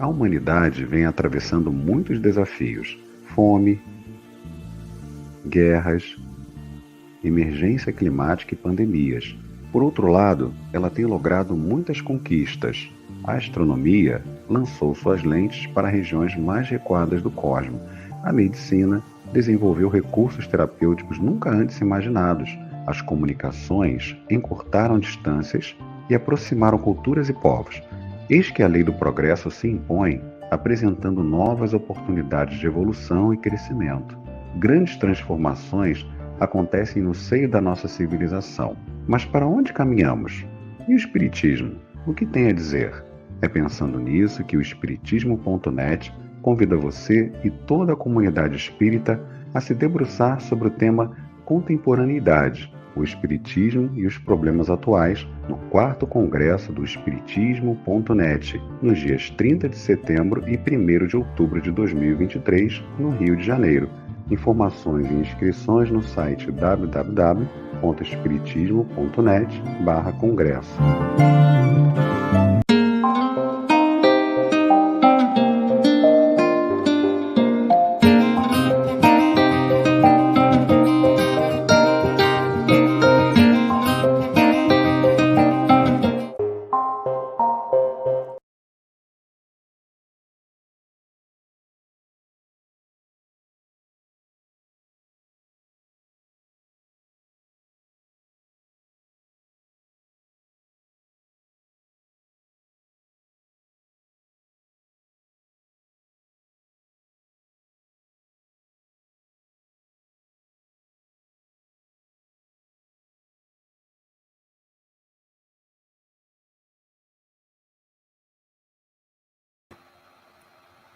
A humanidade vem atravessando muitos desafios: fome, guerras, emergência climática e pandemias. Por outro lado, ela tem logrado muitas conquistas. A astronomia lançou suas lentes para regiões mais recuadas do cosmos. A medicina desenvolveu recursos terapêuticos nunca antes imaginados. As comunicações encurtaram distâncias e aproximaram culturas e povos. Eis que a lei do progresso se impõe, apresentando novas oportunidades de evolução e crescimento. Grandes transformações acontecem no seio da nossa civilização. Mas para onde caminhamos? E o Espiritismo? O que tem a dizer? É pensando nisso que o Espiritismo.net convida você e toda a comunidade espírita a se debruçar sobre o tema Contemporaneidade, o Espiritismo e os problemas atuais, no 4º Congresso do Espiritismo.net, nos dias 30 de setembro e 1º de outubro de 2023, no Rio de Janeiro. Informações e inscrições no site www.espiritismo.net/congresso.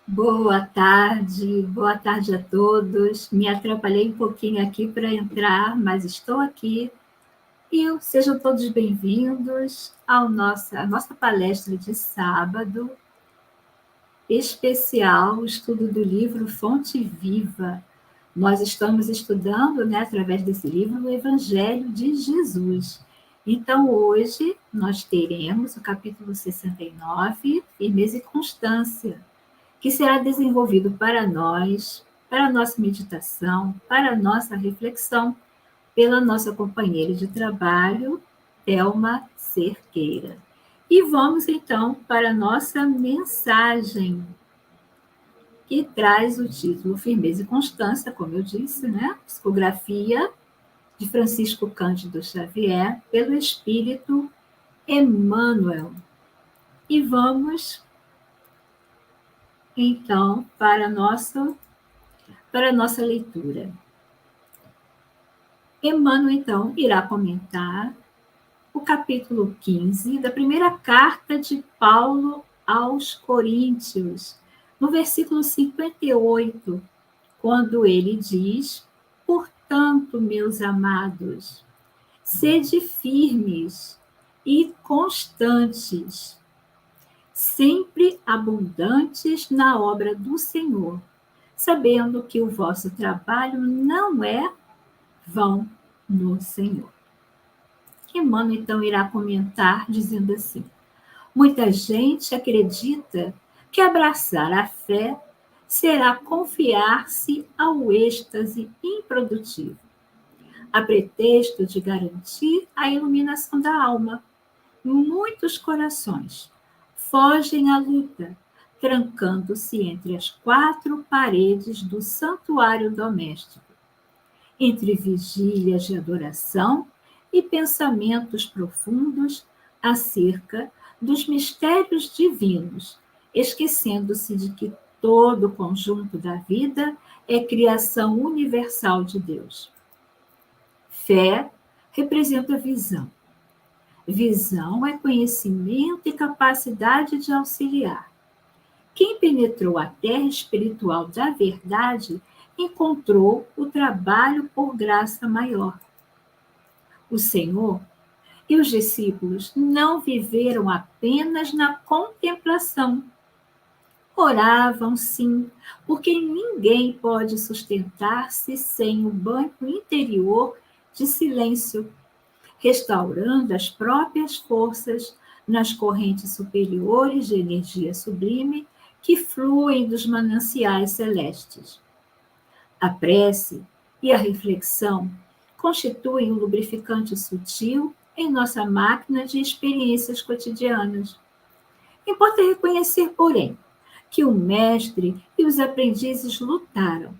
Boa tarde a todos. Me atrapalhei um pouquinho aqui para entrar, mas estou aqui. E sejam todos bem-vindos à nossa palestra de sábado, especial, o estudo do livro Fonte Viva. Nós estamos estudando, através desse livro, o Evangelho de Jesus. Então, hoje, nós teremos o capítulo 69, Firmeza e Constância, que será desenvolvido para nós, para a nossa meditação, para a nossa reflexão, pela nossa companheira de trabalho, Thelma Cerqueira. E vamos, então, para a nossa mensagem, que traz o título Firmeza e Constância, como eu disse, Psicografia de Francisco Cândido Xavier, pelo Espírito Emmanuel. E vamos então para a nossa leitura. Emmanuel, então, irá comentar o capítulo 15 da primeira carta de Paulo aos Coríntios, no versículo 58, quando ele diz: portanto, meus amados, sede firmes e constantes, sempre abundantes na obra do Senhor, sabendo que o vosso trabalho não é vão no Senhor. Emmanuel, então, irá comentar dizendo assim: muita gente acredita que abraçar a fé será confiar-se ao êxtase improdutivo, a pretexto de garantir a iluminação da alma. Muitos corações fogem à luta, trancando-se entre as 4 paredes do santuário doméstico, entre vigílias de adoração e pensamentos profundos acerca dos mistérios divinos, esquecendo-se de que todo o conjunto da vida é criação universal de Deus. Fé representa visão. Visão é conhecimento e capacidade de auxiliar. Quem penetrou a terra espiritual da verdade encontrou o trabalho por graça maior. O Senhor e os discípulos não viveram apenas na contemplação. Oravam, sim, porque ninguém pode sustentar-se sem o banco interior de silêncio, restaurando as próprias forças nas correntes superiores de energia sublime que fluem dos mananciais celestes. A prece e a reflexão constituem um lubrificante sutil em nossa máquina de experiências cotidianas. Importa reconhecer, porém, que o mestre e os aprendizes lutaram,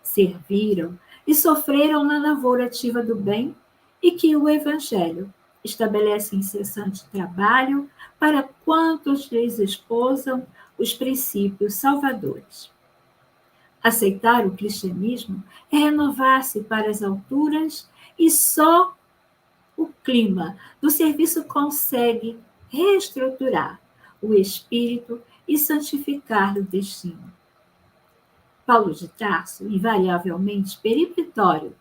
serviram e sofreram na lavoura ativa do bem e que o Evangelho estabelece incessante trabalho para quantos lhes esposam os princípios salvadores. Aceitar o cristianismo é renovar-se para as alturas e só o clima do serviço consegue reestruturar o espírito e santificar o destino. Paulo de Tarso, invariavelmente peremptório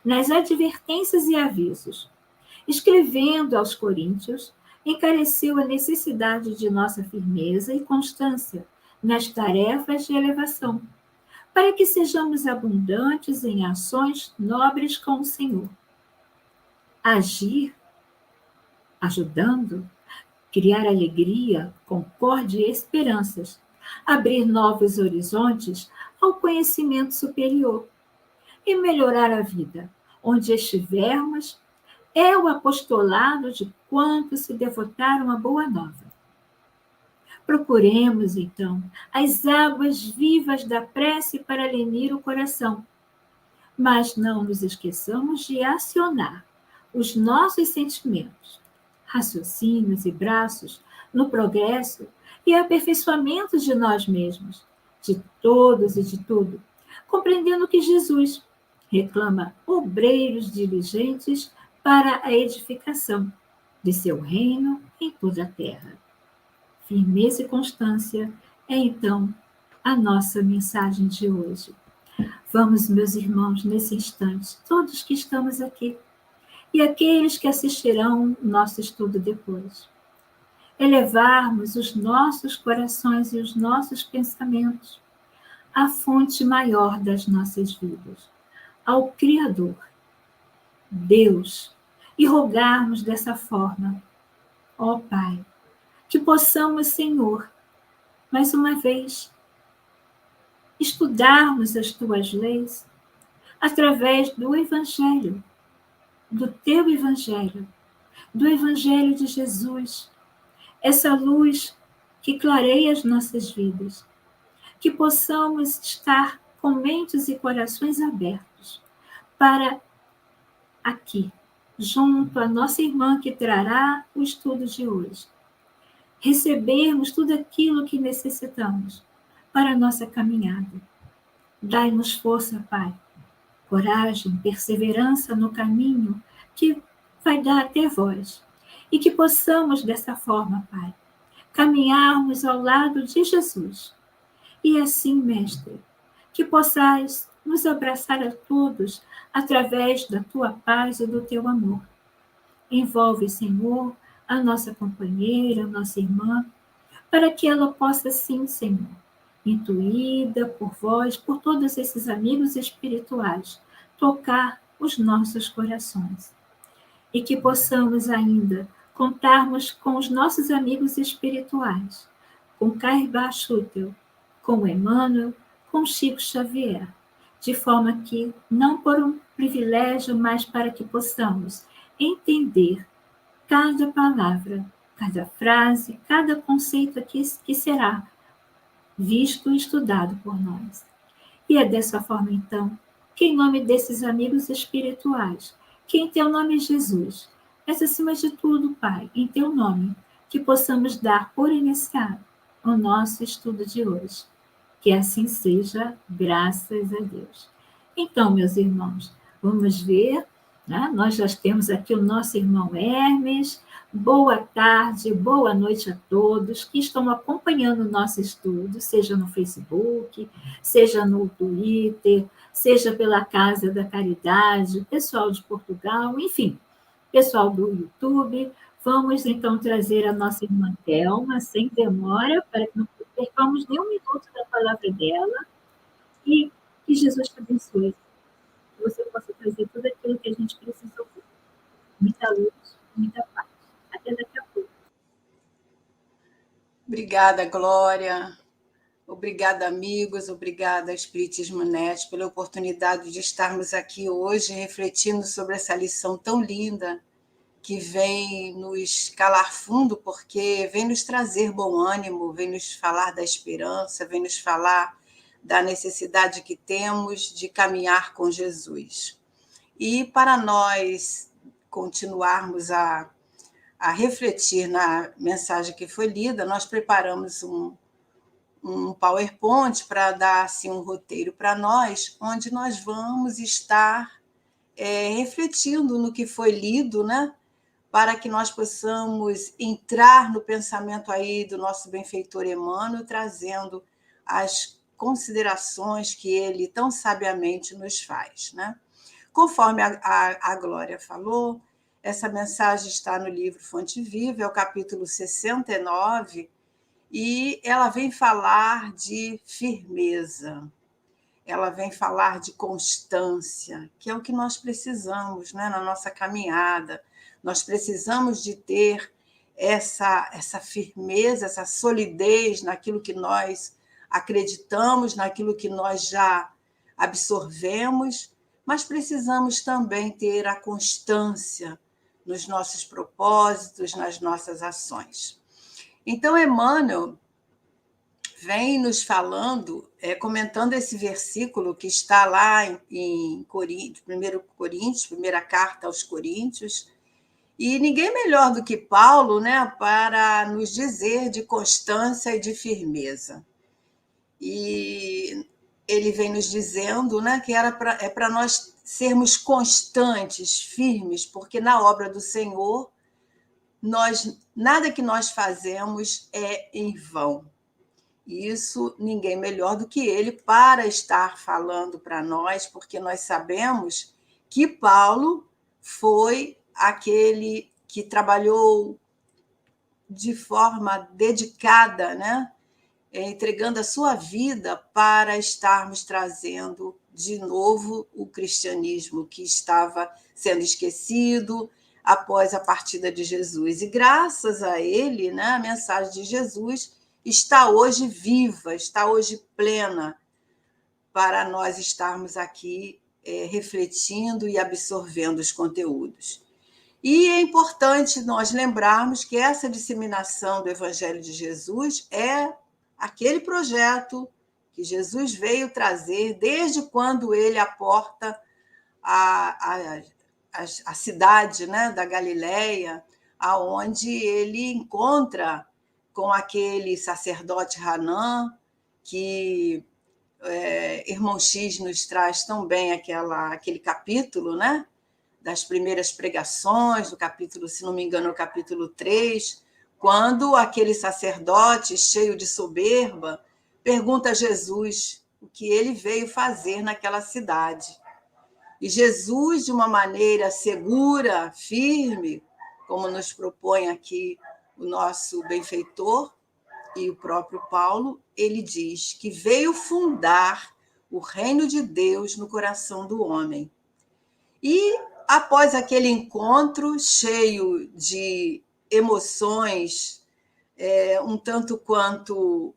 nas advertências e avisos, escrevendo aos coríntios, encareceu a necessidade de nossa firmeza e constância nas tarefas de elevação, para que sejamos abundantes em ações nobres com o Senhor. Agir, ajudando, criar alegria, concórdia e esperanças, abrir novos horizontes ao conhecimento superior e melhorar a vida, onde estivermos, é o apostolado de quantos se devotaram à boa nova. Procuremos, então, as águas vivas da prece para lenir o coração, mas não nos esqueçamos de acionar os nossos sentimentos, raciocínios e braços no progresso e aperfeiçoamento de nós mesmos, de todos e de tudo, compreendendo que Jesus reclama obreiros diligentes para a edificação de seu reino em toda a terra. Firmeza e constância é, então, a nossa mensagem de hoje. Vamos, meus irmãos, nesse instante, todos que estamos aqui, e aqueles que assistirão nosso estudo depois, elevarmos os nossos corações e os nossos pensamentos à fonte maior das nossas vidas, ao Criador, Deus, e rogarmos dessa forma: ó Pai, que possamos, Senhor, mais uma vez, estudarmos as tuas leis através do Evangelho, do teu Evangelho, do Evangelho de Jesus, essa luz que clareia as nossas vidas, que possamos estar com mentes e corações abertos para aqui, junto à nossa irmã que trará o estudo de hoje, recebermos tudo aquilo que necessitamos para a nossa caminhada. Dai-nos força, Pai, coragem, perseverança no caminho que vai dar até vós, e que possamos, dessa forma, Pai, caminharmos ao lado de Jesus. E assim, Mestre, que possais nos abraçar a todos através da tua paz e do teu amor. Envolve, Senhor, a nossa companheira, a nossa irmã, para que ela possa, sim, Senhor, intuída por vós, por todos esses amigos espirituais, tocar os nossos corações. E que possamos ainda contarmos com os nossos amigos espirituais, com Cairba Schutel, com Emmanuel, com Chico Xavier, de forma que, não por um privilégio, mas para que possamos entender cada palavra, cada frase, cada conceito que será visto e estudado por nós. E é dessa forma, então, que em nome desses amigos espirituais, que em teu nome, Jesus, mas acima de tudo, Pai, em teu nome, que possamos dar por iniciado o nosso estudo de hoje. Que assim seja, graças a Deus. Então, meus irmãos, vamos ver, né? Nós já temos aqui o nosso irmão Hermes. Boa tarde, boa noite a todos que estão acompanhando o nosso estudo, seja no Facebook, seja no Twitter, seja pela Casa da Caridade, pessoal de Portugal, enfim, pessoal do YouTube. Vamos então trazer a nossa irmã Thelma, sem demora, para que não percamos nenhum minuto da palavra dela, e que Jesus te abençoe, que você possa trazer tudo aquilo que a gente precisa ouvir. Muita luz, muita paz. Até daqui a pouco. Obrigada, Glória. Obrigada, amigos. Obrigada, Espiritismo Net, pela oportunidade de estarmos aqui hoje refletindo sobre essa lição tão linda que vem nos calar fundo, porque vem nos trazer bom ânimo, vem nos falar da esperança, vem nos falar da necessidade que temos de caminhar com Jesus. E para nós continuarmos a refletir na mensagem que foi lida, nós preparamos um PowerPoint para dar assim, um roteiro para nós, onde nós vamos estar refletindo no que foi lido, né? Para que nós possamos entrar no pensamento aí do nosso benfeitor Emmanuel, trazendo as considerações que ele tão sabiamente nos faz, né? Conforme a Glória falou, essa mensagem está no livro Fonte Viva, é o capítulo 69, e ela vem falar de firmeza, ela vem falar de constância, que é o que nós precisamos, né, na nossa caminhada. Nós precisamos de ter essa firmeza, essa solidez naquilo que nós acreditamos, naquilo que nós já absorvemos, mas precisamos também ter a constância nos nossos propósitos, nas nossas ações. Então, Emmanuel vem nos falando, comentando esse versículo que está lá em Coríntios, 1 Coríntios, primeira carta aos Coríntios, e ninguém melhor do que Paulo, né, para nos dizer de constância e de firmeza. E ele vem nos dizendo, né, que é para nós sermos constantes, firmes, porque na obra do Senhor, nada que nós fazemos é em vão. Isso ninguém melhor do que ele para estar falando para nós, porque nós sabemos que Paulo foi aquele que trabalhou de forma dedicada, né? Entregando a sua vida para estarmos trazendo de novo o cristianismo que estava sendo esquecido após a partida de Jesus. E graças a ele, né, a mensagem de Jesus está hoje viva, está hoje plena, para nós estarmos aqui refletindo e absorvendo os conteúdos. E é importante nós lembrarmos que essa disseminação do Evangelho de Jesus é aquele projeto que Jesus veio trazer desde quando ele aporta a cidade, né, da Galileia, aonde ele encontra com aquele sacerdote Hanã, que Irmão X nos traz tão bem aquele capítulo, né, das primeiras pregações, do capítulo, se não me engano, o capítulo 3, quando aquele sacerdote, cheio de soberba, pergunta a Jesus o que ele veio fazer naquela cidade. E Jesus, de uma maneira segura, firme, como nos propõe aqui o nosso benfeitor e o próprio Paulo, ele diz que veio fundar o reino de Deus no coração do homem. E após aquele encontro cheio de emoções, um tanto quanto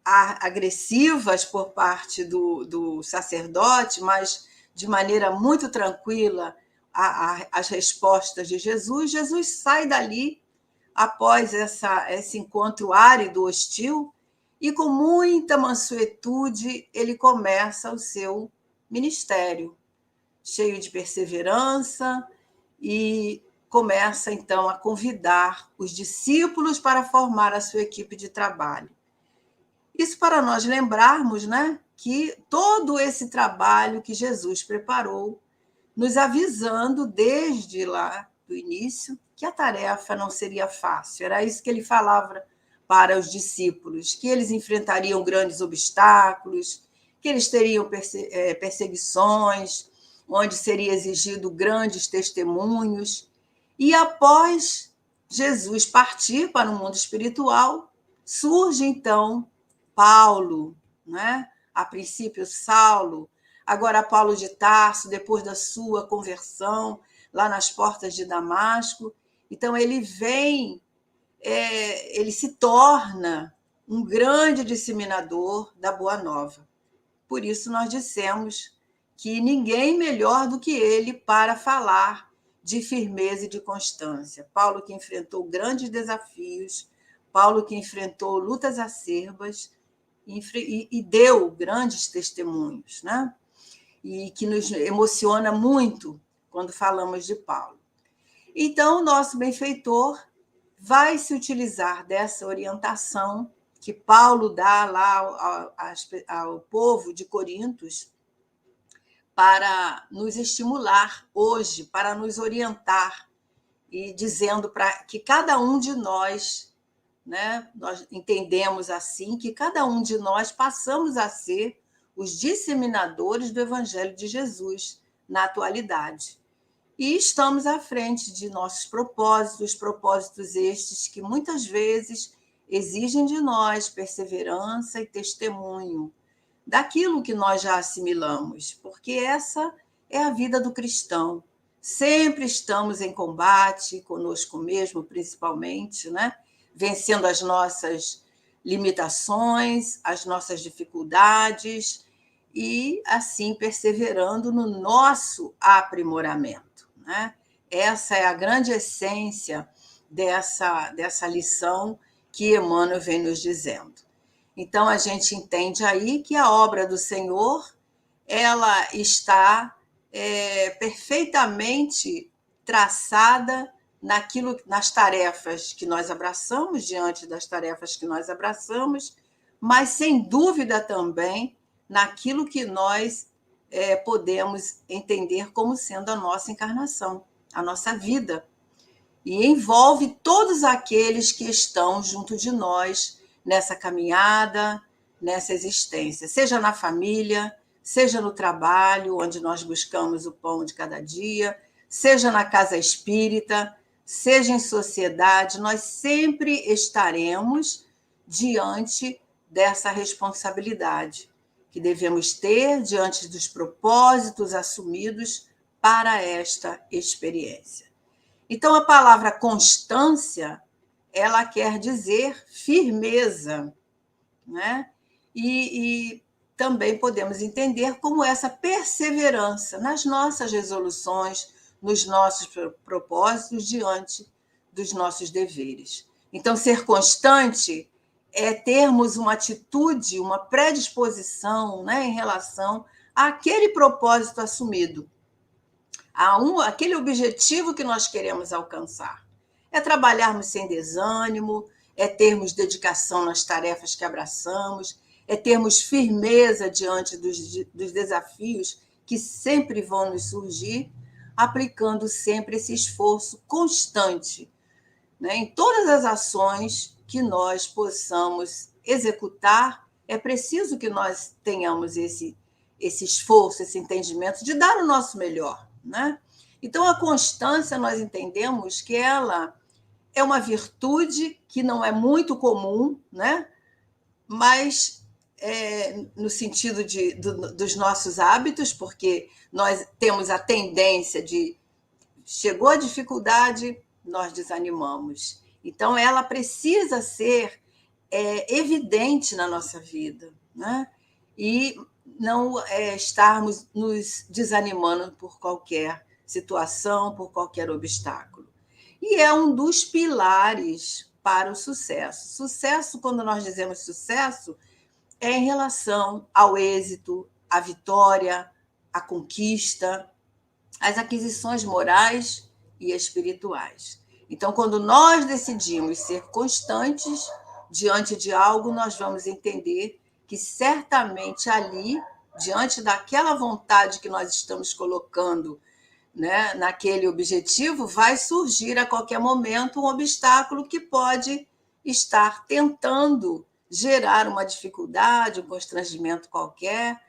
agressivas por parte do sacerdote, mas de maneira muito tranquila, as respostas de Jesus, Jesus sai dali após esse encontro árido, hostil, e com muita mansuetude ele começa o seu ministério, cheio de perseverança, e começa, então, a convidar os discípulos para formar a sua equipe de trabalho. Isso para nós lembrarmos, né, que todo esse trabalho que Jesus preparou, nos avisando desde lá do início que a tarefa não seria fácil. Era isso que ele falava para os discípulos, que eles enfrentariam grandes obstáculos, que eles teriam perseguições, onde seria exigido grandes testemunhos. E após Jesus partir para o mundo espiritual, surge então Paulo, né? A princípio Saulo, agora Paulo de Tarso, depois da sua conversão, lá nas portas de Damasco. Então, ele vem ele se torna um grande disseminador da Boa Nova. Por isso nós dissemos que ninguém melhor do que ele para falar de firmeza e de constância. Paulo, que enfrentou grandes desafios, Paulo, que enfrentou lutas acerbas e deu grandes testemunhos, né? E que nos emociona muito quando falamos de Paulo. Então, o nosso benfeitor vai se utilizar dessa orientação que Paulo dá lá ao povo de Corintos para nos estimular hoje, para nos orientar, e dizendo para que cada um de nós, né, nós entendemos assim, que cada um de nós passamos a ser os disseminadores do Evangelho de Jesus na atualidade. E estamos à frente de nossos propósitos estes que muitas vezes exigem de nós perseverança e testemunho daquilo que nós já assimilamos, porque essa é a vida do cristão. Sempre estamos em combate, conosco mesmo, principalmente, né? Vencendo as nossas limitações, as nossas dificuldades e, assim, perseverando no nosso aprimoramento, né? Essa é a grande essência dessa lição que Emmanuel vem nos dizendo. Então, a gente entende aí que a obra do Senhor ela está perfeitamente traçada nas tarefas que nós abraçamos, diante das tarefas que nós abraçamos, mas, sem dúvida, também naquilo que nós podemos entender como sendo a nossa encarnação, a nossa vida. E envolve todos aqueles que estão junto de nós nessa caminhada, nessa existência, seja na família, seja no trabalho, onde nós buscamos o pão de cada dia, seja na casa espírita, seja em sociedade, nós sempre estaremos diante dessa responsabilidade que devemos ter diante dos propósitos assumidos para esta experiência. Então, a palavra constância, ela quer dizer firmeza, né? E também podemos entender como essa perseverança nas nossas resoluções, nos nossos propósitos, diante dos nossos deveres. Então, ser constante é termos uma atitude, uma predisposição, né, em relação àquele propósito assumido, aquele objetivo que nós queremos alcançar. É trabalharmos sem desânimo, é termos dedicação nas tarefas que abraçamos, é termos firmeza diante dos desafios que sempre vão nos surgir, aplicando sempre esse esforço constante, né, em todas as ações que nós possamos executar. É preciso que nós tenhamos esse esforço, esse entendimento de dar o nosso melhor, né? Então, a constância, nós entendemos que ela é uma virtude que não é muito comum, né? Mas no sentido dos nossos hábitos, porque nós temos a tendência de chegou a dificuldade, nós desanimamos. Então, ela precisa ser evidente na nossa vida, né? E não estarmos nos desanimando por qualquer situação, por qualquer obstáculo. E é um dos pilares para o sucesso. Sucesso, quando nós dizemos sucesso, é em relação ao êxito, à vitória, à conquista, às aquisições morais e espirituais. Então, quando nós decidimos ser constantes diante de algo, nós vamos entender que certamente ali, diante daquela vontade que nós estamos colocando, né, naquele objetivo, vai surgir a qualquer momento um obstáculo que pode estar tentando gerar uma dificuldade, um constrangimento qualquer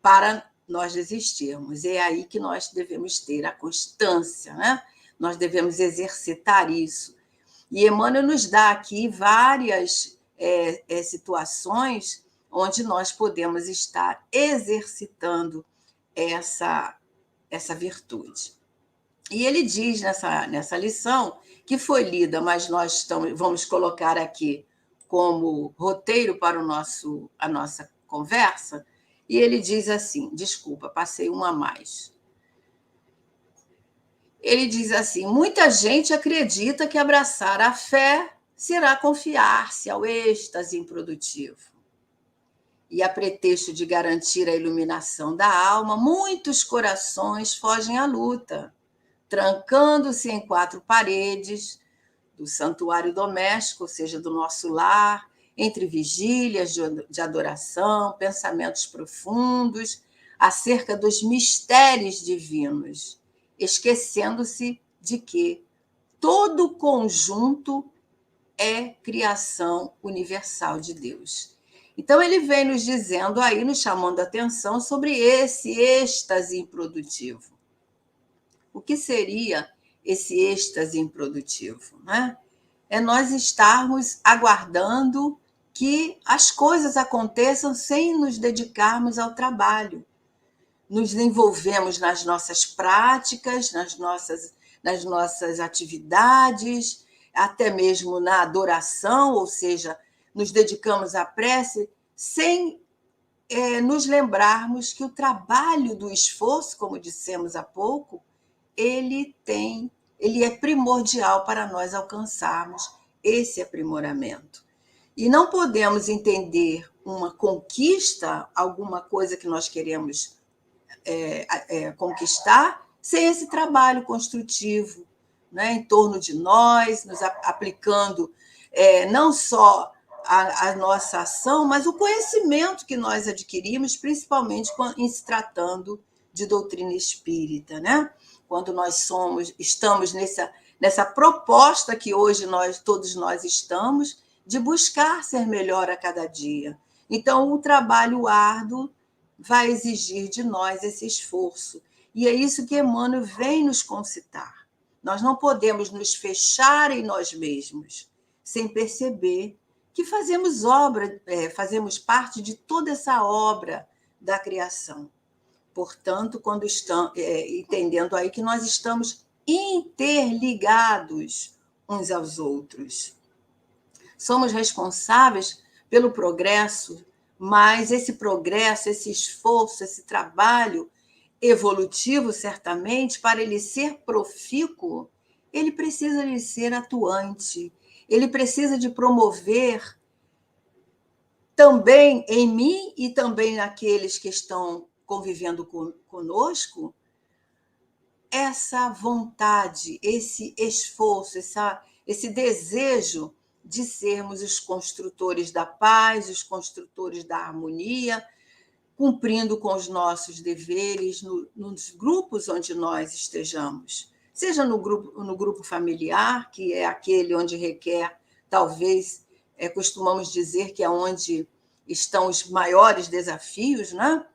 para nós desistirmos. É aí que nós devemos ter a constância, né? Nós devemos exercitar isso. E Emmanuel nos dá aqui várias situações onde nós podemos estar exercitando essa virtude. E ele diz nessa lição que foi lida, mas nós vamos colocar aqui como roteiro para a nossa conversa, e ele diz assim, desculpa, passei uma a mais. Ele diz assim, muita gente acredita que abraçar a fé será confiar-se ao êxtase improdutivo. E a pretexto de garantir a iluminação da alma, muitos corações fogem à luta, trancando-se em 4 paredes do santuário doméstico, ou seja, do nosso lar, entre vigílias de adoração, pensamentos profundos acerca dos mistérios divinos, esquecendo-se de que todo o conjunto é criação universal de Deus. Então, ele vem nos dizendo aí, nos chamando a atenção sobre esse êxtase improdutivo. O que seria esse êxtase improdutivo, né? É nós estarmos aguardando que as coisas aconteçam sem nos dedicarmos ao trabalho. Nos envolvemos nas nossas práticas, nas nossas atividades, até mesmo na adoração, ou seja, nos dedicamos à prece sem nos lembrarmos que o trabalho do esforço, como dissemos há pouco, ele é primordial para nós alcançarmos esse aprimoramento. E não podemos entender uma conquista, alguma coisa que nós queremos conquistar, sem esse trabalho construtivo, né, em torno de nós, nos aplicando não só a nossa ação, mas o conhecimento que nós adquirimos, principalmente em se tratando de doutrina espírita, né? Quando nós estamos nessa proposta que hoje todos nós estamos, de buscar ser melhor a cada dia. Então, o trabalho árduo vai exigir de nós esse esforço. E é isso que Emmanuel vem nos concitar. Nós não podemos nos fechar em nós mesmos, sem perceber que fazemos parte de toda essa obra da criação. Portanto, quando estamos entendendo aí que nós estamos interligados uns aos outros. Somos responsáveis pelo progresso, mas esse progresso, esse esforço, esse trabalho evolutivo, certamente, para ele ser profícuo, ele precisa de ser atuante, ele precisa de promover também em mim e também naqueles que estão convivendo conosco, essa vontade, esse esforço, esse desejo de sermos os construtores da paz, os construtores da harmonia, cumprindo com os nossos deveres nos grupos onde nós estejamos. Seja no grupo familiar, que é aquele onde requer, talvez, costumamos dizer que é onde estão os maiores desafios, né?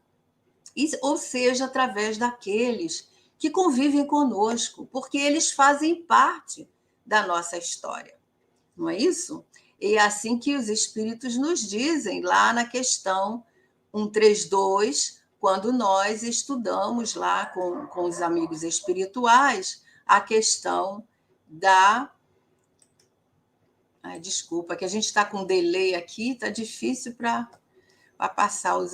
Ou seja, através daqueles que convivem conosco, porque eles fazem parte da nossa história. Não é isso? E é assim que os espíritos nos dizem lá na questão 132, quando nós estudamos lá com os amigos espirituais a questão da... desculpa, que a gente está com delay aqui, está difícil para passar os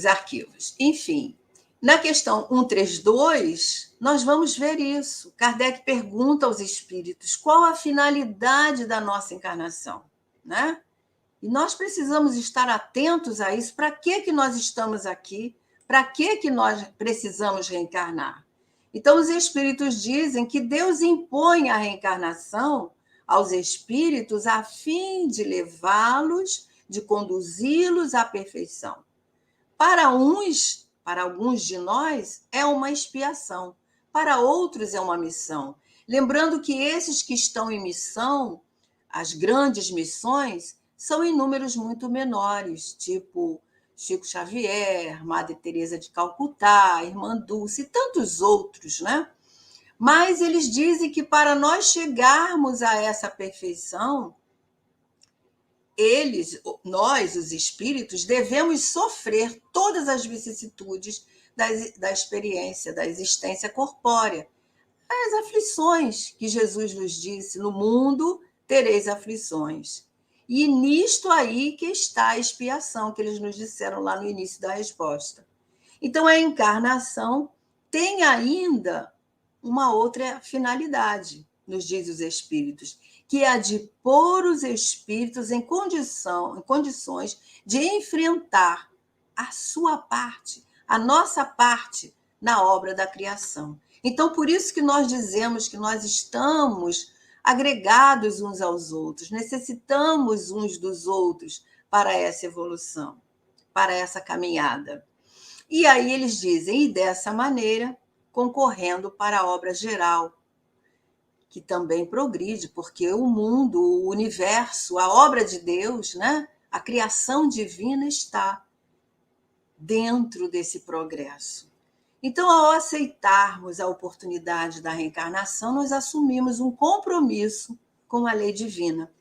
arquivos. Enfim, na questão 132, nós vamos ver isso. Kardec pergunta aos espíritos qual a finalidade da nossa encarnação, né? E nós precisamos estar atentos a isso. Para que nós estamos aqui? Para que nós precisamos reencarnar? Então, os espíritos dizem que Deus impõe a reencarnação aos espíritos a fim de levá-los, de conduzi-los à perfeição. Para alguns de nós, é uma expiação. Para outros, é uma missão. Lembrando que esses que estão em missão, as grandes missões, são em números muito menores, tipo Chico Xavier, Madre Teresa de Calcutá, Irmã Dulce e tantos outros, né? Mas eles dizem que para nós chegarmos a essa perfeição, nós, os espíritos, devemos sofrer todas as vicissitudes da experiência, da existência corpórea. as aflições que Jesus nos disse: no mundo tereis aflições. E nisto aí que está a expiação, que eles nos disseram lá no início da resposta. Então, a encarnação tem ainda uma outra finalidade, nos diz os Espíritos, que é a de pôr os Espíritos em condições de enfrentar a sua parte, a nossa parte na obra da criação. Então, por isso que nós dizemos que nós estamos agregados uns aos outros, necessitamos uns dos outros para essa evolução, para essa caminhada. E aí eles dizem, e dessa maneira, concorrendo para a obra geral, que também progride, porque o mundo, o universo, a obra de Deus, né? A criação divina está dentro desse progresso. Então, ao aceitarmos a oportunidade da reencarnação, nós assumimos um compromisso com a lei divina.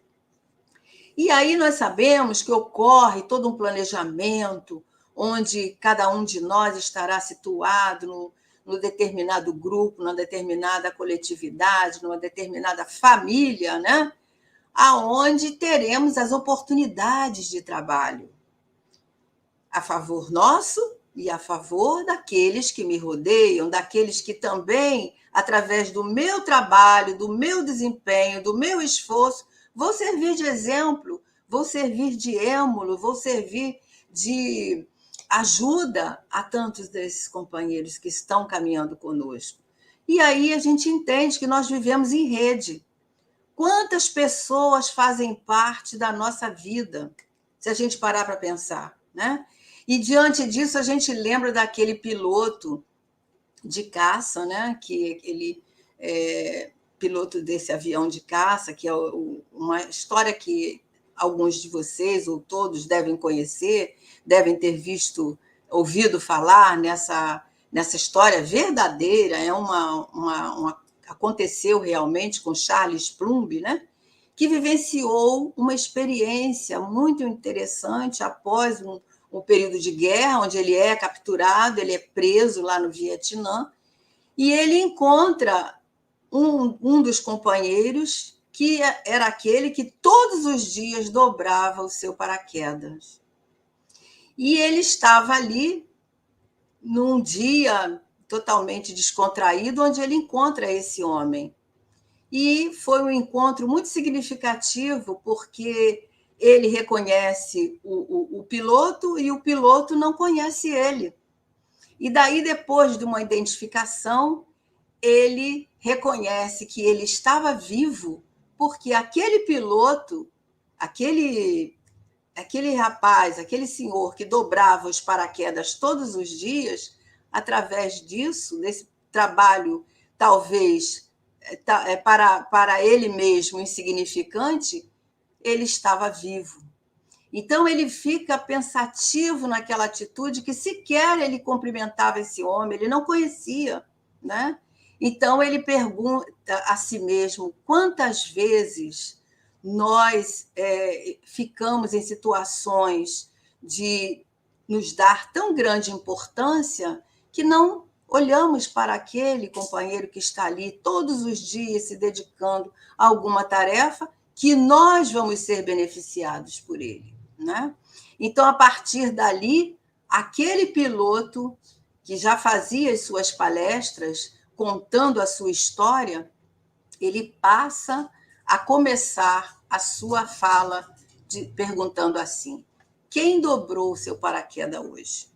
E aí nós sabemos que ocorre todo um planejamento, onde cada um de nós estará situado no determinado grupo, numa determinada coletividade, numa determinada família, né? Aonde teremos as oportunidades de trabalho a favor nosso e a favor daqueles que me rodeiam, daqueles que também, através do meu trabalho, do meu desempenho, do meu esforço, vou servir de exemplo, vou servir de êmulo, vou servir de ajuda a tantos desses companheiros que estão caminhando conosco. E aí a gente entende que nós vivemos em rede. Quantas pessoas fazem parte da nossa vida, se a gente parar para pensar, né? E diante disso a gente lembra daquele piloto de caça, né? Que ele piloto desse avião de caça, que é uma história que alguns de vocês, ou todos, devem conhecer, devem ter ouvido falar nessa história verdadeira, aconteceu realmente com Charles Plumb, né? Que vivenciou uma experiência muito interessante após um período de guerra, onde ele é capturado, ele é preso lá no Vietnã, e ele encontra um dos companheiros, que era aquele que todos os dias dobrava o seu paraquedas. E ele estava ali num dia totalmente descontraído, onde ele encontra esse homem. E foi um encontro muito significativo, porque ele reconhece o piloto e o piloto não conhece ele. E daí, depois de uma identificação, ele reconhece que ele estava vivo, porque aquele piloto, aquele rapaz, aquele senhor que dobrava os paraquedas todos os dias, através disso, desse trabalho, talvez para ele mesmo insignificante, ele estava vivo. Então, ele fica pensativo naquela atitude que sequer ele cumprimentava esse homem, ele não conhecia, né? Então, ele pergunta a si mesmo quantas vezes nós ficamos em situações de nos dar tão grande importância que não olhamos para aquele companheiro que está ali todos os dias se dedicando a alguma tarefa que nós vamos ser beneficiados por ele, né? Então, a partir dali, aquele piloto que já fazia as suas palestras contando a sua história, ele passa a começar a sua fala perguntando assim: quem dobrou o seu paraquedas hoje?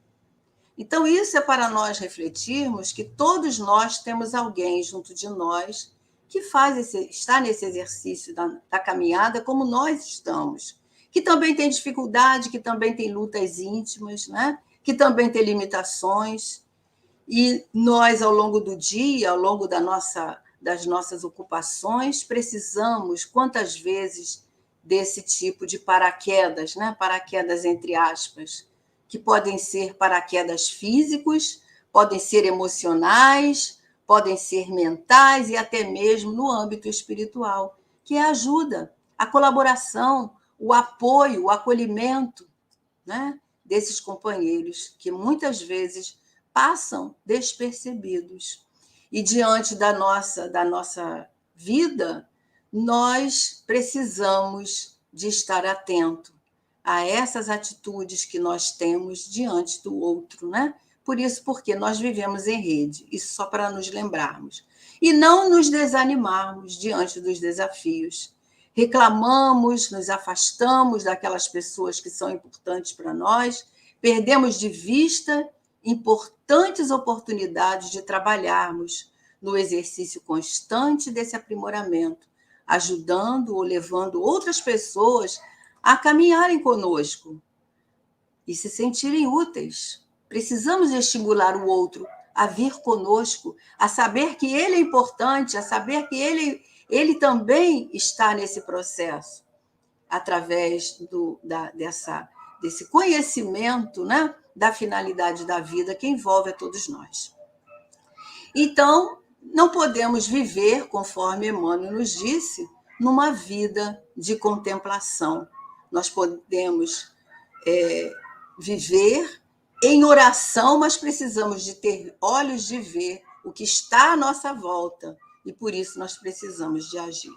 Então, isso é para nós refletirmos que todos nós temos alguém junto de nós que está nesse exercício da caminhada como nós estamos, que também tem dificuldade, que também tem lutas íntimas, né? Que também tem limitações. E nós, ao longo do dia, ao longo das nossas ocupações, precisamos, quantas vezes, desse tipo de paraquedas, né? Paraquedas entre aspas, que podem ser paraquedas físicos, podem ser emocionais, podem ser mentais e até mesmo no âmbito espiritual, que é a ajuda, a colaboração, o apoio, o acolhimento, né? Desses companheiros que muitas vezes passam despercebidos. E diante da nossa vida, nós precisamos de estar atento a essas atitudes que nós temos diante do outro, né? Por isso, porque nós vivemos em rede, isso só para nos lembrarmos. E não nos desanimarmos diante dos desafios. Reclamamos, nos afastamos daquelas pessoas que são importantes para nós, perdemos de vista importantes oportunidades de trabalharmos no exercício constante desse aprimoramento, ajudando ou levando outras pessoas a caminharem conosco e se sentirem úteis. Precisamos estimular o outro a vir conosco, a saber que ele é importante, a saber que ele também está nesse processo, através desse conhecimento, né, da finalidade da vida que envolve a todos nós. Então, não podemos viver, conforme Emmanuel nos disse, numa vida de contemplação. Nós podemos viver em oração, mas precisamos de ter olhos de ver o que está à nossa volta, e por isso nós precisamos de agir.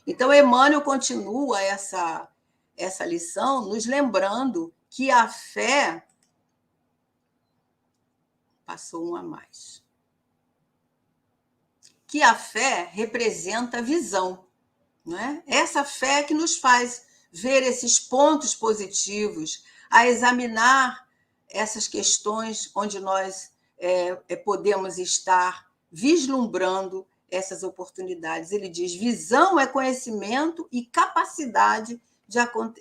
Então, Emmanuel continua essa lição nos lembrando que a fé... Passou um a mais. Que a fé representa a visão, não é? Essa fé que nos faz ver esses pontos positivos, a examinar essas questões onde nós podemos estar vislumbrando essas oportunidades. Ele diz: visão é conhecimento e capacidade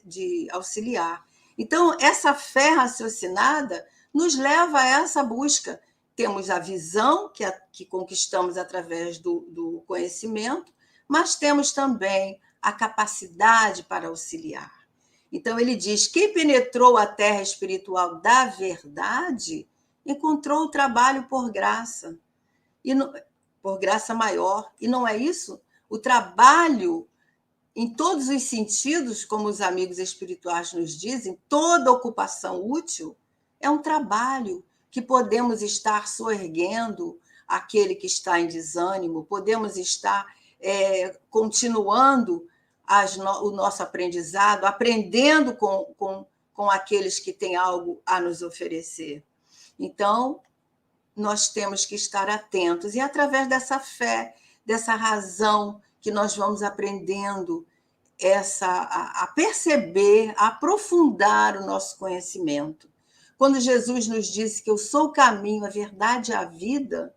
de auxiliar. Então, essa fé raciocinada nos leva a essa busca. Temos a visão, que conquistamos através do conhecimento, mas temos também a capacidade para auxiliar. Então, ele diz: quem penetrou a terra espiritual da verdade encontrou o trabalho por graça, por graça maior. E não é isso? O trabalho, em todos os sentidos, como os amigos espirituais nos dizem, toda ocupação útil é um trabalho que podemos estar soerguendo aquele que está em desânimo, podemos estar continuando o nosso aprendizado, aprendendo com aqueles que têm algo a nos oferecer. Então, nós temos que estar atentos, e através dessa fé, dessa razão que nós vamos aprendendo a perceber, a aprofundar o nosso conhecimento. Quando Jesus nos disse que eu sou o caminho, a verdade e a vida,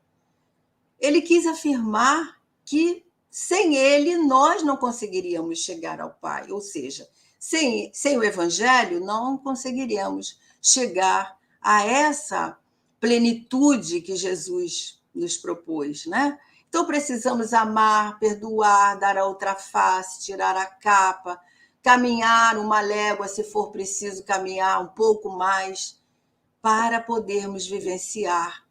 ele quis afirmar que sem ele nós não conseguiríamos chegar ao Pai, ou seja, sem o Evangelho não conseguiríamos chegar a essa plenitude que Jesus nos propôs, né? Então precisamos amar, perdoar, dar a outra face, tirar a capa, caminhar uma légua, se for preciso caminhar um pouco mais, para podermos vivenciar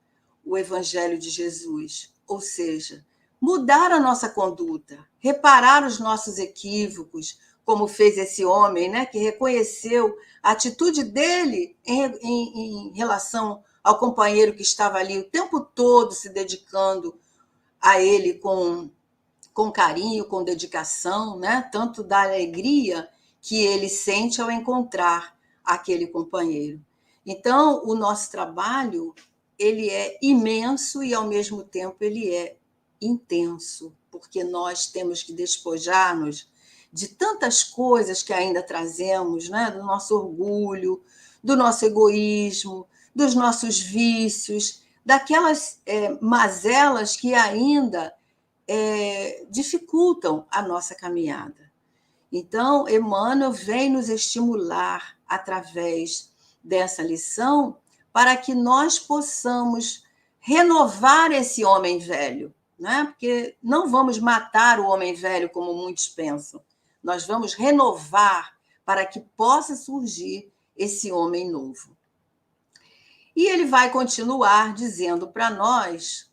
o Evangelho de Jesus, ou seja, mudar a nossa conduta, reparar os nossos equívocos, como fez esse homem, né, que reconheceu a atitude dele em relação ao companheiro que estava ali o tempo todo se dedicando a ele com carinho, com dedicação, né, tanto da alegria que ele sente ao encontrar aquele companheiro. Então, o nosso trabalho, ele é imenso e, ao mesmo tempo, ele é intenso, porque nós temos que despojar-nos de tantas coisas que ainda trazemos, né? Do nosso orgulho, do nosso egoísmo, dos nossos vícios, daquelas mazelas que ainda dificultam a nossa caminhada. Então, Emmanuel vem nos estimular através dessa lição para que nós possamos renovar esse homem velho, né? Porque não vamos matar o homem velho como muitos pensam, nós vamos renovar para que possa surgir esse homem novo. E ele vai continuar dizendo para nós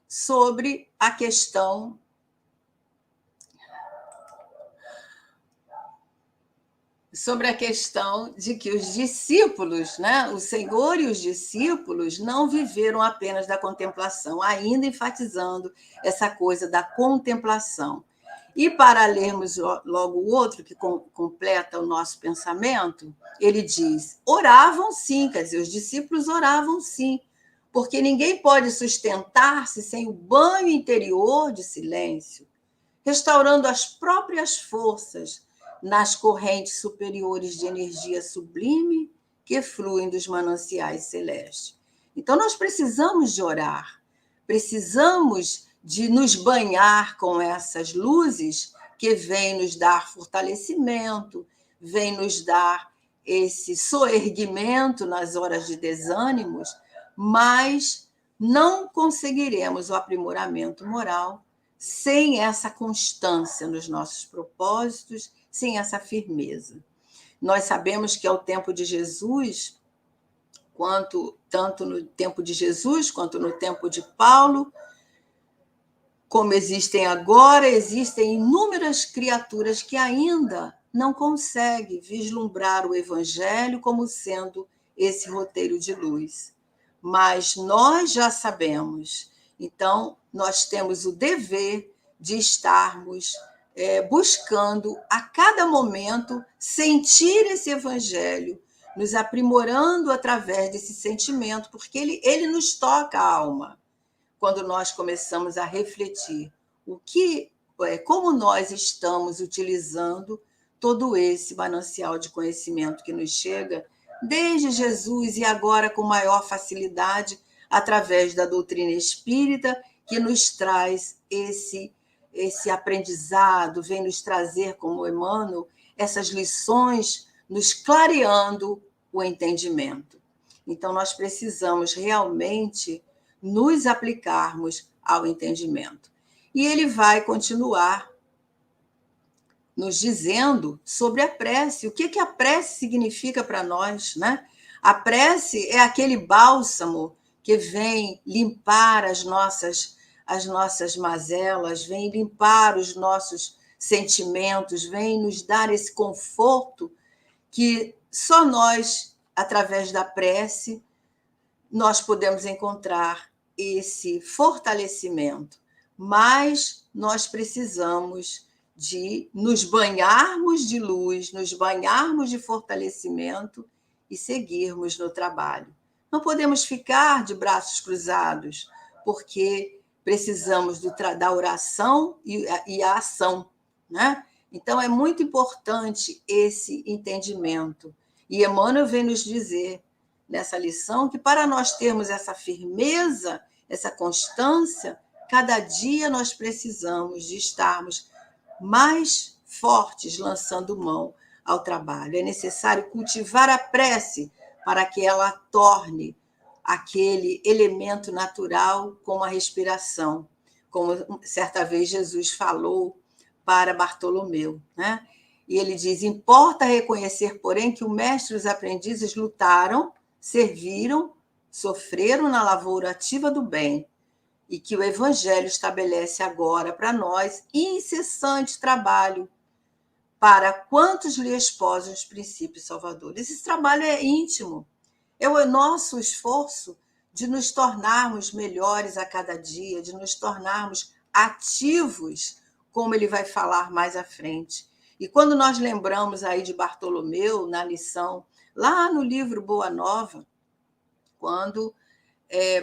sobre a questão sobre a questão de que os discípulos, né, o Senhor e os discípulos não viveram apenas da contemplação, ainda enfatizando essa coisa da contemplação. E para lermos logo o outro, que completa o nosso pensamento, ele diz: oravam sim, quer dizer, os discípulos oravam sim, porque ninguém pode sustentar-se sem o banho interior de silêncio, restaurando as próprias forças nas correntes superiores de energia sublime que fluem dos mananciais celestes. Então, nós precisamos de orar, precisamos de nos banhar com essas luzes que vêm nos dar fortalecimento, vêm nos dar esse soerguimento nas horas de desânimos, mas não conseguiremos o aprimoramento moral sem essa constância nos nossos propósitos, sem essa firmeza. Nós sabemos que ao tempo de Jesus, tanto no tempo de Jesus quanto no tempo de Paulo, como existem agora, existem inúmeras criaturas que ainda não conseguem vislumbrar o Evangelho como sendo esse roteiro de luz. Mas nós já sabemos. Então, nós temos o dever de estarmos buscando a cada momento sentir esse Evangelho, nos aprimorando através desse sentimento, porque ele nos toca a alma quando nós começamos a refletir como nós estamos utilizando todo esse manancial de conhecimento que nos chega desde Jesus e agora com maior facilidade através da doutrina espírita, que nos traz esse aprendizado, vem nos trazer, como Emmanuel, essas lições, nos clareando o entendimento. Então, nós precisamos realmente nos aplicarmos ao entendimento. E ele vai continuar nos dizendo sobre a prece. O que a prece significa para nós, né? A prece é aquele bálsamo que vem limpar as nossas mazelas, vem limpar os nossos sentimentos, vem nos dar esse conforto que só nós, através da prece, nós podemos encontrar esse fortalecimento. Mas nós precisamos de nos banharmos de luz, nos banharmos de fortalecimento e seguirmos no trabalho. Não podemos ficar de braços cruzados, porque precisamos da oração e a ação, né? Então, é muito importante esse entendimento. E Emmanuel vem nos dizer, nessa lição, que para nós termos essa firmeza, essa constância, cada dia nós precisamos de estarmos mais fortes, lançando mão ao trabalho. É necessário cultivar a prece para que ela torne aquele elemento natural como a respiração, como certa vez Jesus falou para Bartolomeu, né? E ele diz: importa reconhecer, porém, que o mestre e os aprendizes lutaram, serviram, sofreram na lavoura ativa do bem, e que o Evangelho estabelece agora para nós incessante trabalho para quantos lhe esposam os princípios salvadores. Esse trabalho é íntimo, é o nosso esforço de nos tornarmos melhores a cada dia, de nos tornarmos ativos, como ele vai falar mais à frente. E quando nós lembramos aí de Bartolomeu, na lição, lá no livro Boa Nova, quando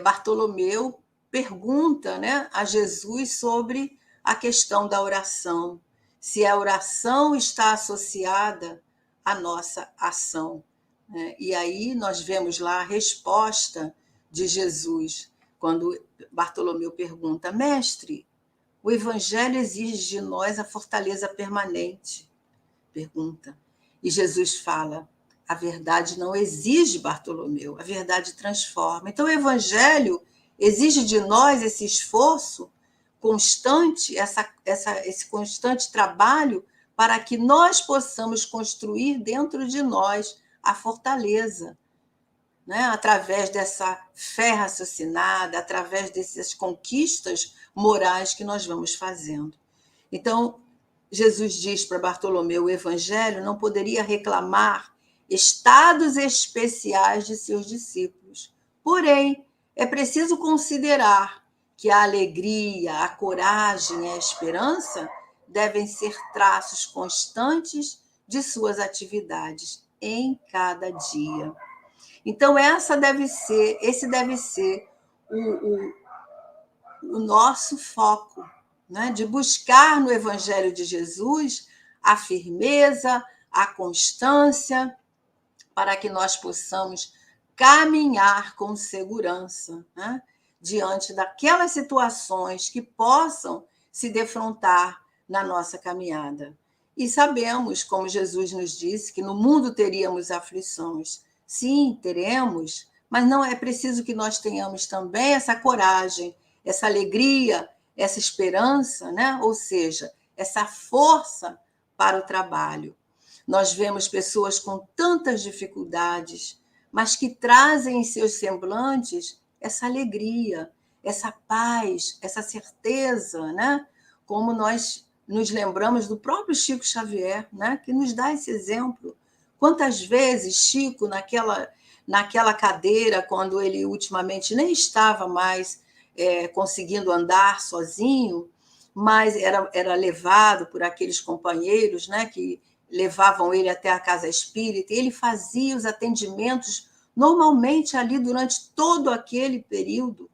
Bartolomeu pergunta, né, a Jesus sobre a questão da oração, se a oração está associada à nossa ação. Né? E aí nós vemos lá a resposta de Jesus, quando Bartolomeu pergunta: mestre, o Evangelho exige de nós a fortaleza permanente. Pergunta. E Jesus fala: a verdade não exige, Bartolomeu, a verdade transforma. Então, o Evangelho exige de nós esse esforço constante, esse constante trabalho para que nós possamos construir dentro de nós a fortaleza, né? Através dessa fé raciocinada, através dessas conquistas morais que nós vamos fazendo. Então, Jesus diz para Bartolomeu: o evangelho não poderia reclamar estados especiais de seus discípulos. Porém, é preciso considerar que a alegria, a coragem e a esperança devem ser traços constantes de suas atividades em cada dia. Então, esse deve ser o nosso foco, né? De buscar no Evangelho de Jesus a firmeza, a constância, para que nós possamos caminhar com segurança, né? Diante daquelas situações que possam se defrontar na nossa caminhada. E sabemos, como Jesus nos disse, que no mundo teríamos aflições. Sim, teremos, mas não é preciso que nós tenhamos também essa coragem, essa alegria, essa esperança, né? Ou seja, essa força para o trabalho. Nós vemos pessoas com tantas dificuldades, mas que trazem em seus semblantes essa alegria, essa paz, essa certeza, né? Como nós nos lembramos do próprio Chico Xavier, né? Que nos dá esse exemplo. Quantas vezes Chico, naquela cadeira, quando ele ultimamente nem estava mais conseguindo andar sozinho, mas era levado por aqueles companheiros, né? Que levavam ele até a casa espírita, e ele fazia os atendimentos normalmente ali durante todo aquele período.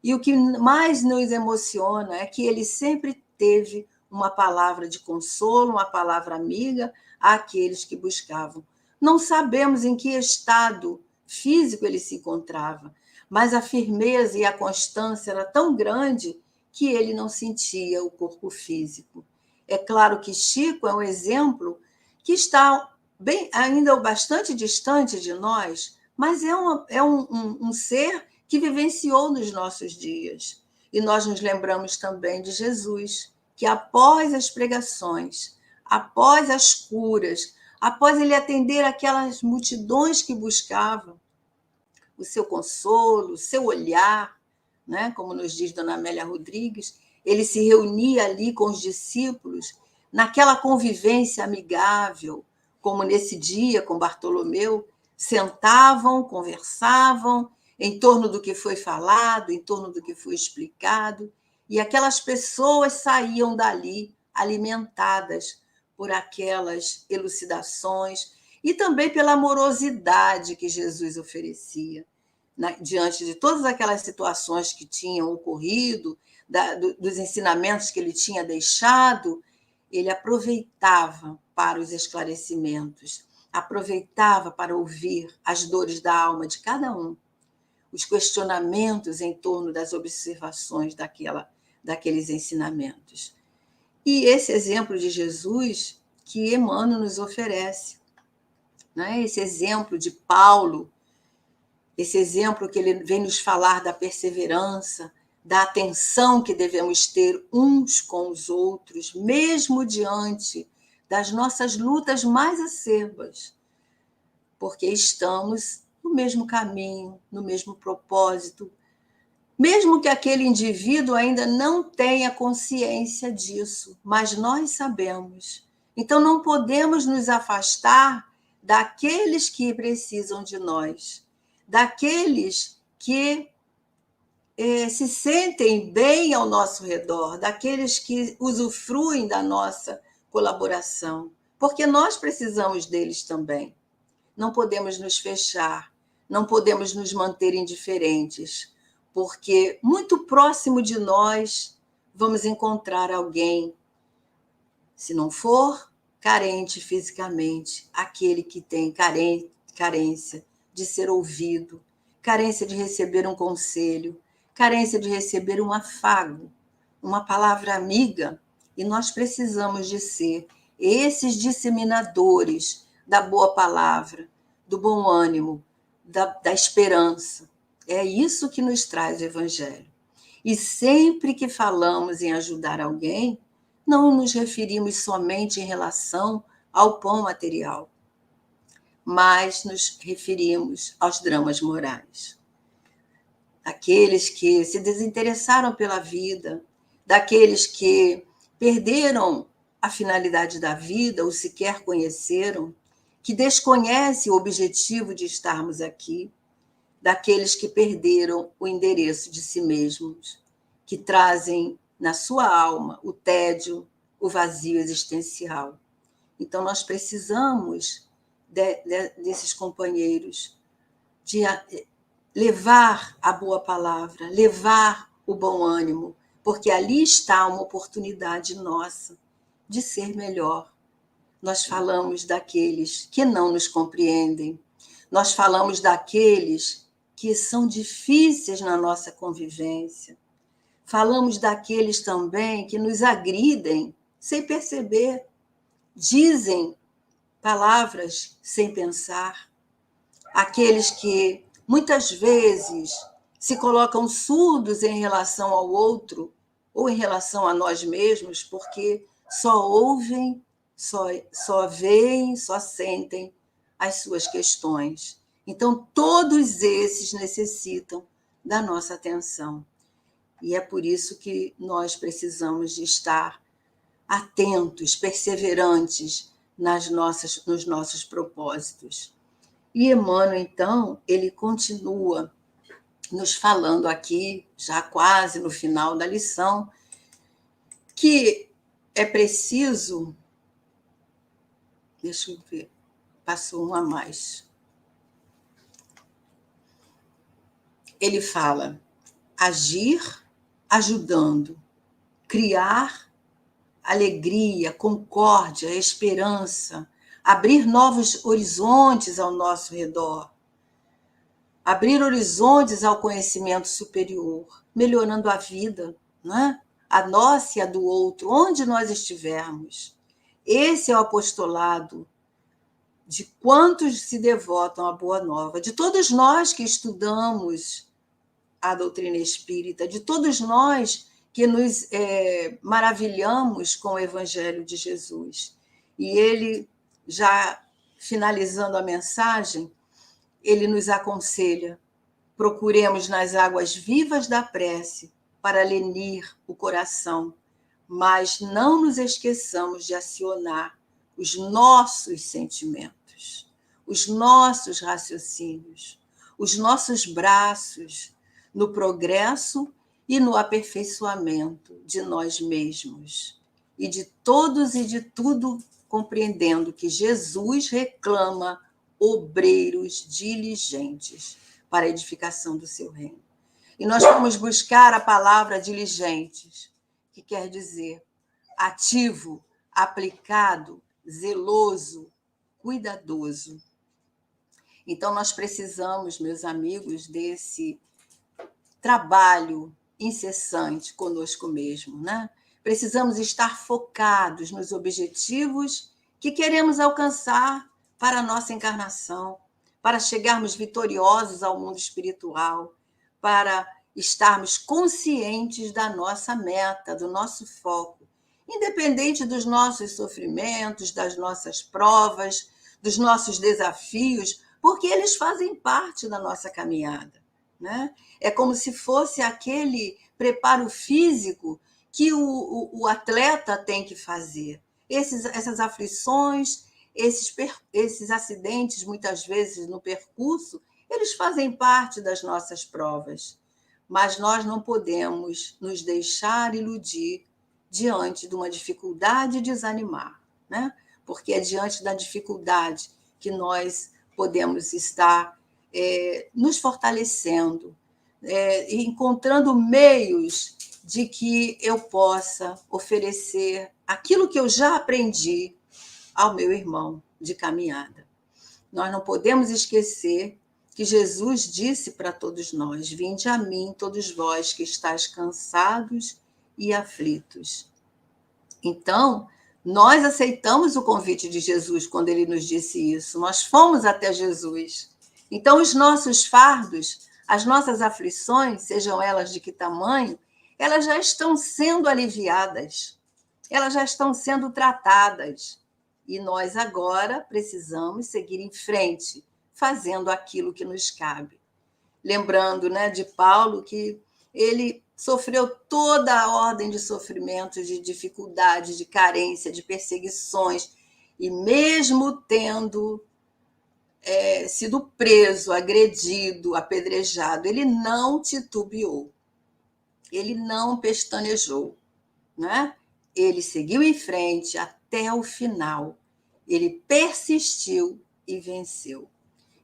E o que mais nos emociona é que ele sempre teve uma palavra de consolo, uma palavra amiga àqueles que buscavam. Não sabemos em que estado físico ele se encontrava, mas a firmeza e a constância era tão grande que ele não sentia o corpo físico. É claro que Chico é um exemplo que está ainda bastante distante de nós, mas é um ser que vivenciou nos nossos dias. E nós nos lembramos também de Jesus, que após as pregações, após as curas, após ele atender aquelas multidões que buscavam o seu consolo, o seu olhar, né? Como nos diz Dona Amélia Rodrigues, ele se reunia ali com os discípulos, naquela convivência amigável, como nesse dia com Bartolomeu, sentavam, conversavam em torno do que foi falado, em torno do que foi explicado, e aquelas pessoas saíam dali alimentadas por aquelas elucidações e também pela amorosidade que Jesus oferecia. Diante de todas aquelas situações que tinham ocorrido, dos ensinamentos que ele tinha deixado, ele aproveitava para os esclarecimentos, aproveitava para ouvir as dores da alma de cada um, os questionamentos em torno das observações daqueles ensinamentos. E esse exemplo de Jesus que Emmanuel nos oferece, né? Esse exemplo de Paulo, esse exemplo que ele vem nos falar da perseverança, da atenção que devemos ter uns com os outros, mesmo diante das nossas lutas mais acerbas, porque estamos no mesmo caminho, no mesmo propósito, mesmo que aquele indivíduo ainda não tenha consciência disso, mas nós sabemos. Então não podemos nos afastar daqueles que precisam de nós, daqueles que se sentem bem ao nosso redor, daqueles que usufruem da nossa colaboração, porque nós precisamos deles também. Não podemos nos fechar, não podemos nos manter indiferentes, porque muito próximo de nós vamos encontrar alguém, se não for carente fisicamente, aquele que tem carência de ser ouvido, carência de receber um conselho, carência de receber um afago, uma palavra amiga, e nós precisamos de ser esses disseminadores da boa palavra, do bom ânimo, da esperança. É isso que nos traz o Evangelho. E sempre que falamos em ajudar alguém, não nos referimos somente em relação ao pão material, mas nos referimos aos dramas morais. Aqueles que se desinteressaram pela vida, daqueles que perderam a finalidade da vida ou sequer conheceram, que desconhece o objetivo de estarmos aqui, daqueles que perderam o endereço de si mesmos, que trazem na sua alma o tédio, o vazio existencial. Então, nós precisamos desses companheiros, de levar a boa palavra, levar o bom ânimo, porque ali está uma oportunidade nossa de ser melhor. Nós falamos daqueles que não nos compreendem, nós falamos daqueles que são difíceis na nossa convivência, falamos daqueles também que nos agridem sem perceber, dizem palavras sem pensar, aqueles que muitas vezes se colocam surdos em relação ao outro ou em relação a nós mesmos, porque só ouvem, só veem, só sentem as suas questões. Então, todos esses necessitam da nossa atenção. E é por isso que nós precisamos de estar atentos, perseverantes nos nossos propósitos. E Emmanuel, então, ele continua nos falando aqui, já quase no final da lição, que é preciso... Deixa eu ver, passou um a mais. Ele fala: agir ajudando, criar alegria, concórdia, esperança, abrir novos horizontes ao nosso redor, abrir horizontes ao conhecimento superior, melhorando a vida, né? A nossa e a do outro, onde nós estivermos. Esse é o apostolado de quantos se devotam à Boa Nova, de todos nós que estudamos a doutrina espírita, de todos nós que nos maravilhamos com o Evangelho de Jesus. E ele, já finalizando a mensagem, ele nos aconselha: procuremos nas águas vivas da prece para lenir o coração, mas não nos esqueçamos de acionar os nossos sentimentos, os nossos raciocínios, os nossos braços no progresso e no aperfeiçoamento de nós mesmos e de todos e de tudo, compreendendo que Jesus reclama obreiros diligentes para a edificação do seu reino. E nós vamos buscar a palavra diligentes, que quer dizer ativo, aplicado, zeloso, cuidadoso. Então, nós precisamos, meus amigos, desse trabalho incessante conosco mesmo, né? Precisamos estar focados nos objetivos que queremos alcançar para a nossa encarnação, para chegarmos vitoriosos ao mundo espiritual, para estarmos conscientes da nossa meta, do nosso foco, independente dos nossos sofrimentos, das nossas provas, dos nossos desafios, porque eles fazem parte da nossa caminhada, né? É como se fosse aquele preparo físico que o atleta tem que fazer. Essas aflições, esses acidentes, muitas vezes no percurso, eles fazem parte das nossas provas. Mas nós não podemos nos deixar iludir diante de uma dificuldade e desanimar, né? Porque é diante da dificuldade que nós podemos estar nos fortalecendo, encontrando meios de que eu possa oferecer aquilo que eu já aprendi ao meu irmão de caminhada. Nós não podemos esquecer que Jesus disse para todos nós: vinde a mim, todos vós que estáis cansados e aflitos. Então, nós aceitamos o convite de Jesus quando ele nos disse isso. Nós fomos até Jesus. Então, os nossos fardos, as nossas aflições, sejam elas de que tamanho, elas já estão sendo aliviadas, elas já estão sendo tratadas. E nós agora precisamos seguir em frente, fazendo aquilo que nos cabe. Lembrando, né, de Paulo, que ele sofreu toda a ordem de sofrimentos, de dificuldade, de carência, de perseguições, e mesmo tendo sido preso, agredido, apedrejado, ele não titubeou, ele não pestanejou, né? Ele seguiu em frente até o final, ele persistiu e venceu.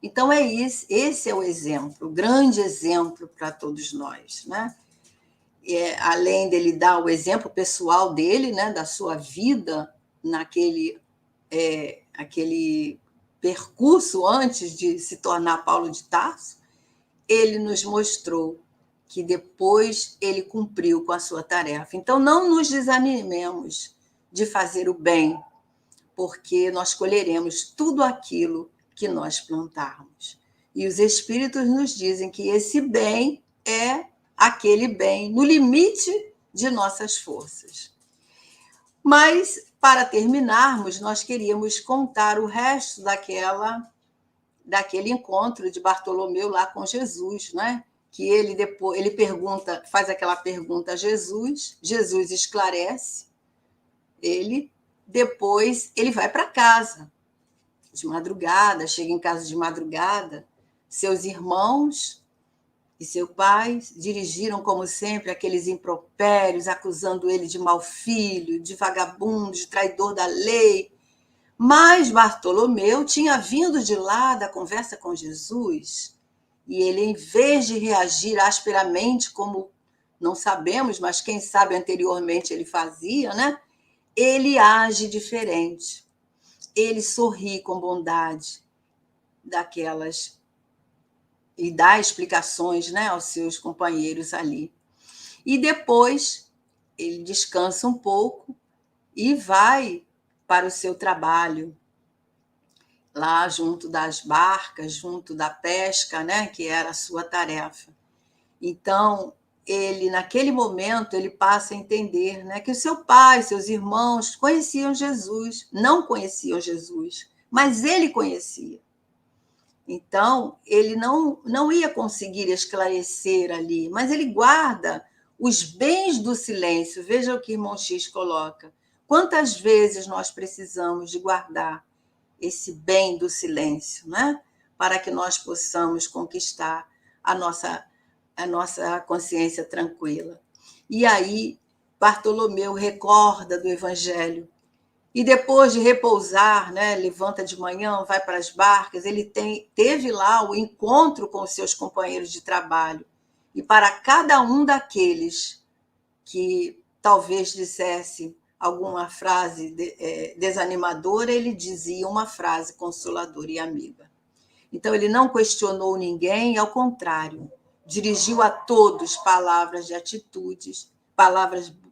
Então, esse é o exemplo, o grande exemplo para todos nós, né? Além dele dar o exemplo pessoal dele, né, da sua vida aquele percurso antes de se tornar Paulo de Tarso, ele nos mostrou que depois ele cumpriu com a sua tarefa. Então, não nos desanimemos de fazer o bem, porque nós colheremos tudo aquilo que nós plantarmos. E os Espíritos nos dizem que esse bem é aquele bem no limite de nossas forças. Mas, para terminarmos, nós queríamos contar o resto daquele encontro de Bartolomeu lá com Jesus, né? Que ele faz aquela pergunta a Jesus, Jesus esclarece ele, depois ele vai para casa de madrugada, chega em casa de madrugada, seus irmãos e seu pai dirigiram, como sempre, aqueles impropérios, acusando ele de mau filho, de vagabundo, de traidor da lei. Mas Bartolomeu tinha vindo de lá da conversa com Jesus, e ele, em vez de reagir asperamente, como não sabemos, mas quem sabe anteriormente ele fazia, né? Ele age diferente. Ele sorri com bondade e dá explicações, né, aos seus companheiros ali. E depois ele descansa um pouco e vai para o seu trabalho, lá junto das barcas, junto da pesca, né, que era a sua tarefa. Então, ele, naquele momento, ele passa a entender, né, que o seu pai, seus irmãos conheciam Jesus, não conheciam Jesus, mas ele conhecia. Então, ele não ia conseguir esclarecer ali, mas ele guarda os bens do silêncio. Veja o que irmão X coloca. Quantas vezes nós precisamos de guardar esse bem do silêncio, né? Para que nós possamos conquistar a nossa consciência tranquila. E aí, Bartolomeu recorda do Evangelho. E depois de repousar, né, levanta de manhã, vai para as barcas, ele teve lá o encontro com os seus companheiros de trabalho. E para cada um daqueles que talvez dissesse alguma frase desanimadora, ele dizia uma frase consoladora e amiga. Então, ele não questionou ninguém, ao contrário, dirigiu a todos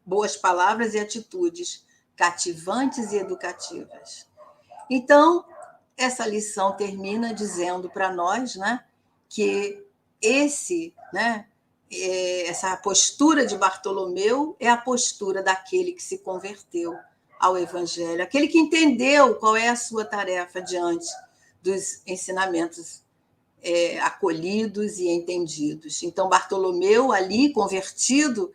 boas palavras e atitudes cativantes e educativas. Então, essa lição termina dizendo para nós, né, que essa postura de Bartolomeu é a postura daquele que se converteu ao Evangelho, aquele que entendeu qual é a sua tarefa diante dos ensinamentos acolhidos e entendidos. Então, Bartolomeu, ali, convertido,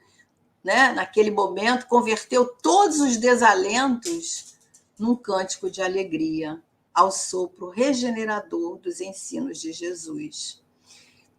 né, naquele momento, converteu todos os desalentos num cântico de alegria, ao sopro regenerador dos ensinos de Jesus.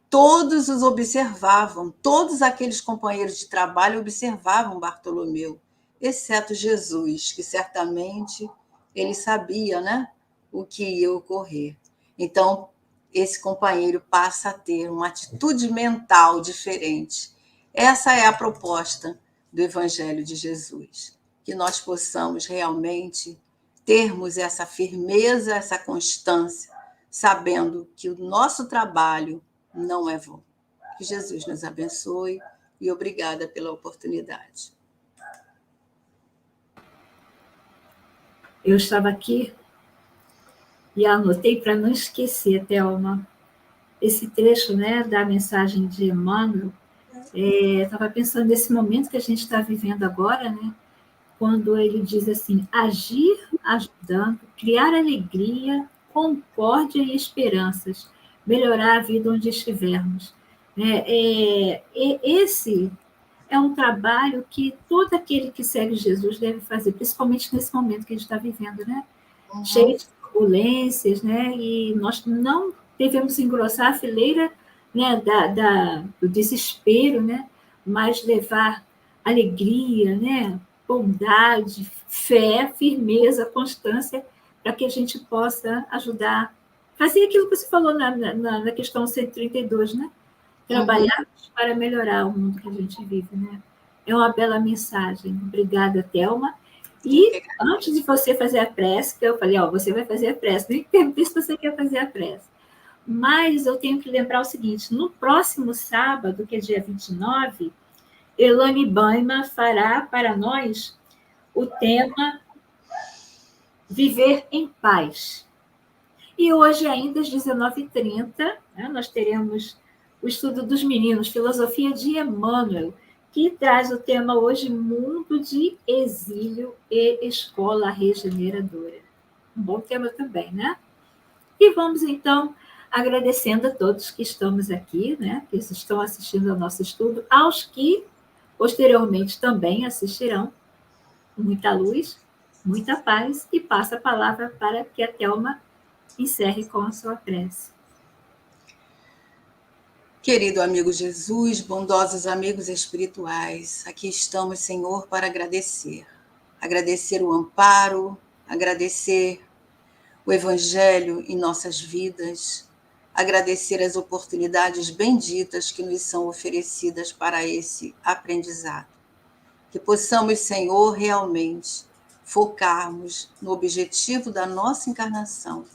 Todos os observavam, todos aqueles companheiros de trabalho observavam Bartolomeu, exceto Jesus, que certamente ele sabia, né, o que ia ocorrer. Então, esse companheiro passa a ter uma atitude mental diferente. Essa é a proposta do Evangelho de Jesus, que nós possamos realmente termos essa firmeza, essa constância, sabendo que o nosso trabalho não é vão. Que Jesus nos abençoe e obrigada pela oportunidade. Eu estava aqui e anotei para não esquecer, Thelma, esse trecho, né, da mensagem de Emmanuel. Estava pensando nesse momento que a gente está vivendo agora, né, quando ele diz assim, agir ajudando, criar alegria, concórdia e esperanças, melhorar a vida onde estivermos. Esse é um trabalho que todo aquele que segue Jesus deve fazer, principalmente nesse momento que a gente está vivendo, né? Cheio de turbulências, né? E nós não devemos engrossar a fileira, né, do desespero, né? Mas levar alegria, né? Bondade, fé, firmeza, constância, para que a gente possa ajudar, fazer aquilo que você falou na questão 132, né? Trabalhar para melhorar o mundo que a gente vive, né? É uma bela mensagem. Obrigada, Thelma. E antes de você fazer a prece, que eu falei, você vai fazer a prece, nem perguntei se você quer fazer a prece. Mas eu tenho que lembrar o seguinte, no próximo sábado, que é dia 29, Elane Baima fará para nós o tema Viver em Paz. E hoje, ainda às 19h30, né, nós teremos o estudo dos meninos, Filosofia de Emmanuel, que traz o tema hoje, Mundo de Exílio e Escola Regeneradora. Um bom tema também, né? E vamos, então, agradecendo a todos que estamos aqui, né, que estão assistindo ao nosso estudo, aos que, posteriormente, também assistirão. Muita luz, muita paz, e passa a palavra para que a Thelma encerre com a sua prece. Querido amigo Jesus, bondosos amigos espirituais, aqui estamos, Senhor, para agradecer. Agradecer o amparo, agradecer o Evangelho em nossas vidas, agradecer as oportunidades benditas que nos são oferecidas para esse aprendizado. Que possamos, Senhor, realmente focarmos no objetivo da nossa encarnação,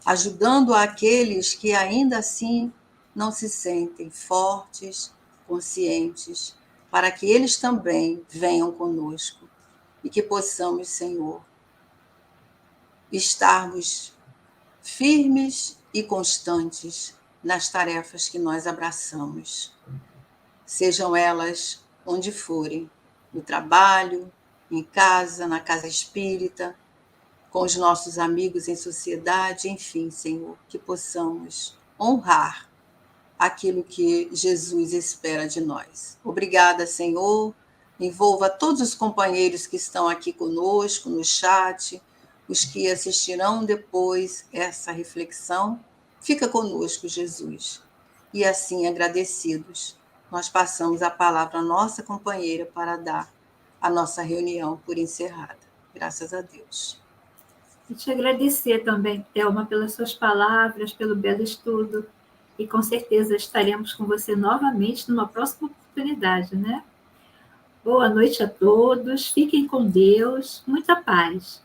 ajudando aqueles que ainda assim não se sentem fortes, conscientes, para que eles também venham conosco e que possamos, Senhor, estarmos firmes e constantes nas tarefas que nós abraçamos, sejam elas onde forem, no trabalho, em casa, na casa espírita, com os nossos amigos em sociedade, enfim, Senhor, que possamos honrar aquilo que Jesus espera de nós. Obrigada, Senhor. Envolva todos os companheiros que estão aqui conosco no chat, os que assistirão depois essa reflexão. Fica conosco, Jesus. E assim, agradecidos, nós passamos a palavra à nossa companheira para dar a nossa reunião por encerrada. Graças a Deus. E te agradecer também, Thelma, pelas suas palavras, pelo belo estudo. E com certeza estaremos com você novamente numa próxima oportunidade, né? Boa noite a todos, fiquem com Deus, muita paz.